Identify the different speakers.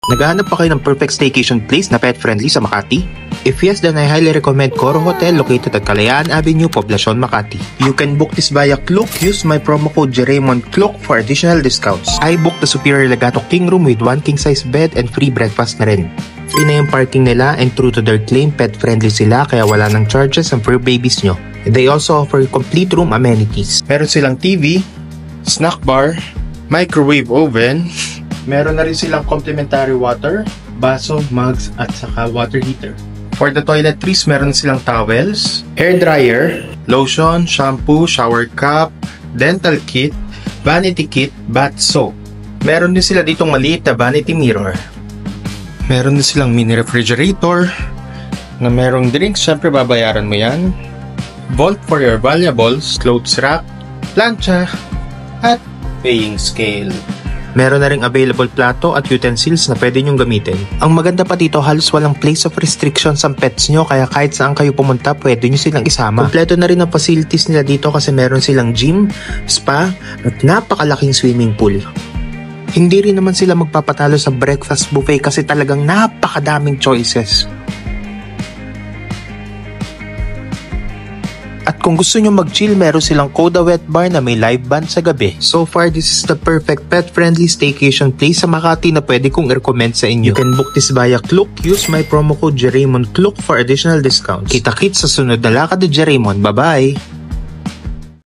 Speaker 1: Naghahanap pa kayo ng perfect staycation place na pet-friendly sa Makati? If yes, then I highly recommend Coro Hotel located at Kalayaan Avenue, Poblacion, Makati. You can book this via Klook. Use my promo code JeraymonKlook for additional discounts. I booked the Superior Legato King Room with 1 king-size bed and free breakfast na rin. Free na yung parking nila and true to their claim, pet-friendly sila kaya wala ng charges ang fur babies nyo. They also offer complete room amenities. Meron silang TV, snack bar, microwave oven. Meron na rin silang complimentary water, baso, mugs, at saka water heater. For the toiletries, meron silang towels, hair dryer, lotion, shampoo, shower cap, dental kit, vanity kit, bath soap. Meron din sila ditong maliit na vanity mirror. Meron din silang mini refrigerator na merong drinks, syempre babayaran mo yan. Vault for your valuables, clothes rack, plancha, at weighing scale. Meron na ring available plato at utensils na pwede nyong gamitin. Ang maganda pa dito, halos walang place of restrictions ang pets nyo kaya kahit saan kayo pumunta, pwede nyo silang isama. Kompleto na rin ang facilities nila dito kasi meron silang gym, spa, at napakalaking swimming pool. Hindi rin naman sila magpapatalo sa breakfast buffet kasi talagang napakadaming choices. At kung gusto nyo mag-chill, meron silang Coda Wet Bar na may live band sa gabi. So far, this is the perfect pet-friendly staycation place sa Makati na pwede kong i-recommend sa inyo. You can book this via Klook. Use my promo code JeraymonKlook for additional discounts. Kita-kits sa sunod na lakad ni Jeraymon. Bye-bye!